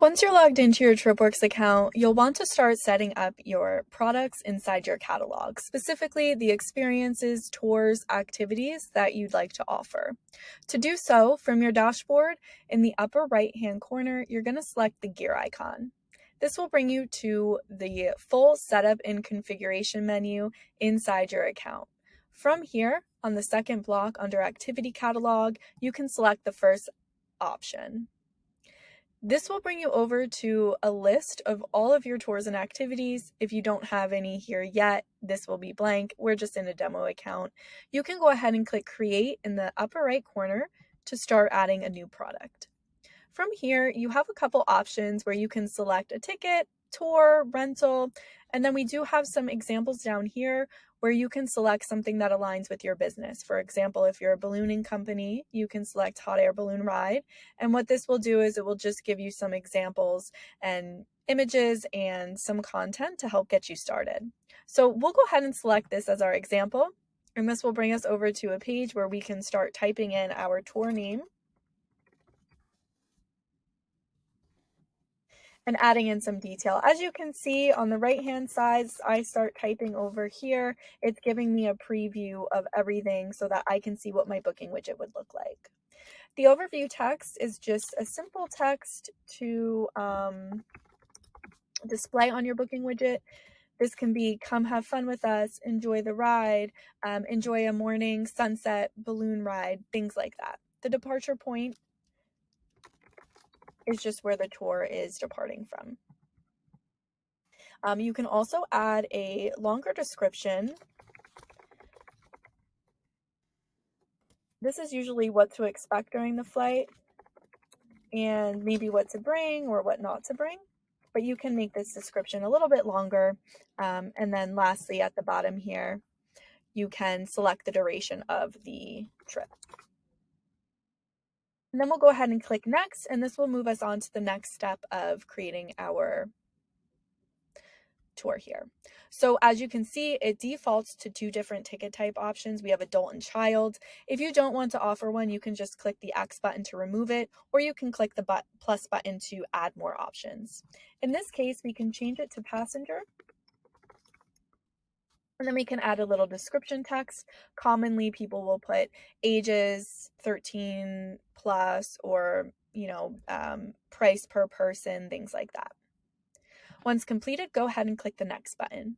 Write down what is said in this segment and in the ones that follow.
Once you're logged into your TripWorks account, you'll want to start setting up your products inside your catalog, specifically the experiences, tours, activities that you'd like to offer. To do so, from your dashboard, in the upper right-hand corner, you're going to select the gear icon. This will bring you to the full setup and configuration menu inside your account. From here, on the second block under Activity Catalog, you can select the first option. This will bring you over to a list of all of your tours and activities. If you don't have any here yet, this will be blank. We're just in a demo account. You can go ahead and click Create in the upper right corner to start adding a new product. From here, you have a couple options where you can select a ticket, tour, rental, and then we do have some examples down here where you can select something that aligns with your business. For example, if you're a ballooning company, you can select hot air balloon ride. And what this will do is it will just give you some examples and images and some content to help get you started. So we'll go ahead and select this as our example. And this will bring us over to a page where we can start typing in our tour name and adding in some detail. As you can see on the right-hand side, I start typing over here. It's giving me a preview of everything so that I can see what my booking widget would look like. The overview text is just a simple text to display on your booking widget. This can be come have fun with us, enjoy the ride, enjoy a morning sunset balloon ride, things like that. The departure point is just where the tour is departing from. You can also add a longer description. This is usually what to expect during the flight and maybe what to bring or what not to bring, but you can make this description a little bit longer. And then lastly, at the bottom here, you can select the duration of the trip. And then we'll go ahead and click next, and this will move us on to the next step of creating our tour here. So as you can see, it defaults to two different ticket type options. We have adult and child. If you don't want to offer one, you can just click the X button to remove it, or you can click the plus button to add more options. In this case, we can change it to passenger. And then we can add a little description text. Commonly, people will put ages 13 plus or, price per person, things like that. Once completed, go ahead and click the next button.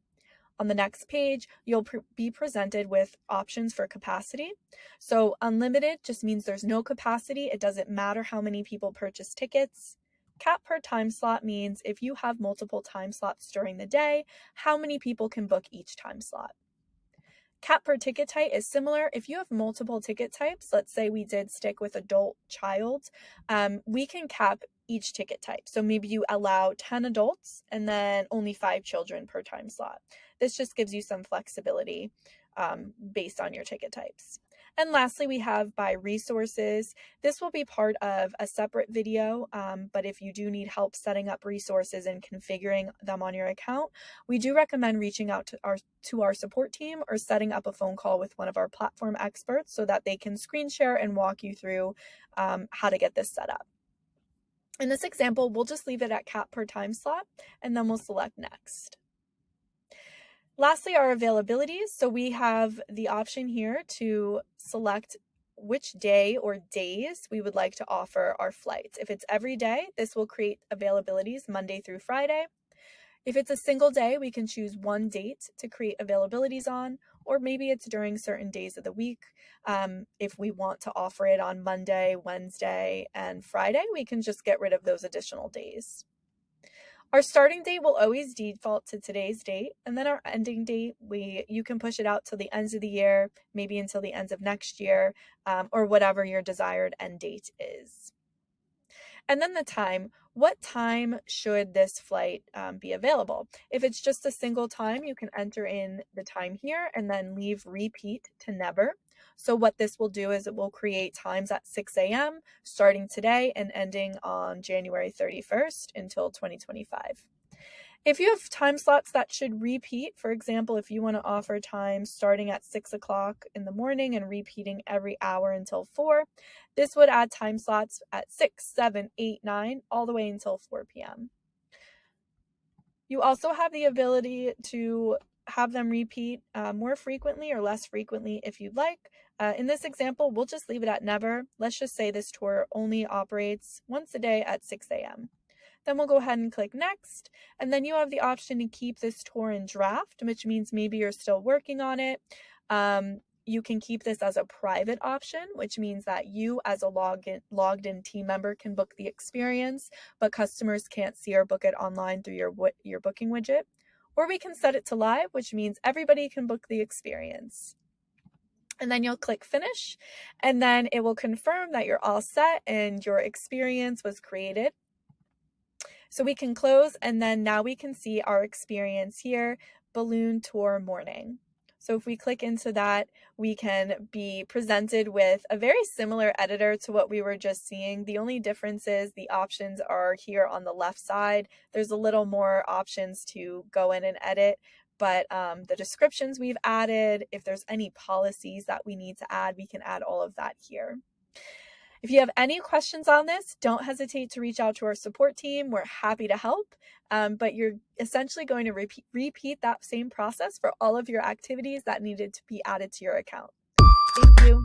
On the next page, you'll be presented with options for capacity. So unlimited just means there's no capacity. It doesn't matter how many people purchase tickets. Cap per time slot means if you have multiple time slots during the day, how many people can book each time slot. Cap per ticket type is similar. If you have multiple ticket types, let's say we did stick with adult child, we can cap each ticket type. So maybe you allow 10 adults and then only 5 children per time slot. This just gives you some flexibility based on your ticket types. And lastly, we have by resources. This will be part of a separate video, but if you do need help setting up resources and configuring them on your account, we do recommend reaching out to our support team or setting up a phone call with one of our platform experts so that they can screen share and walk you through how to get this set up. In this example, we'll just leave it at cap per time slot, and then we'll select next. Lastly, our availabilities. So we have the option here to select which day or days we would like to offer our flights. If it's every day, this will create availabilities Monday through Friday. If it's a single day, we can choose one date to create availabilities on, or maybe it's during certain days of the week. If we want to offer it on Monday, Wednesday, and Friday, we can just get rid of those additional days. Our starting date will always default to today's date, and then our ending date, you can push it out to the ends of the year, maybe until the ends of next year, or whatever your desired end date is. And then the time. What time should this flight be available? If it's just a single time, you can enter in the time here and then leave repeat to never. So what this will do is it will create times at 6 a.m. starting today and ending on January 31st until 2025. If you have time slots that should repeat, for example, if you want to offer time starting at 6 o'clock in the morning and repeating every hour until 4, this would add time slots at 6, 7, 8, 9, all the way until 4 p.m. You also have the ability to have them repeat more frequently or less frequently if you'd like. In this example, we'll just leave it at never. Let's just say this tour only operates once a day at 6 a.m. Then we'll go ahead and click next. And then you have the option to keep this tour in draft, which means maybe you're still working on it. You can keep this as a private option, which means that you as a logged in team member can book the experience, but customers can't see or book it online through your booking widget. Or we can set it to live, which means everybody can book the experience. And then you'll click finish, and then it will confirm that you're all set and your experience was created. So we can close, and then now we can see our experience here, balloon tour morning. So if we click into that, we can be presented with a very similar editor to what we were just seeing. The only difference is the options are here on the left side. There's a little more options to go in and edit, but the descriptions we've added, if there's any policies that we need to add, we can add all of that here. If you have any questions on this, don't hesitate to reach out to our support team. We're happy to help, but you're essentially going to repeat that same process for all of your activities that needed to be added to your account. Thank you.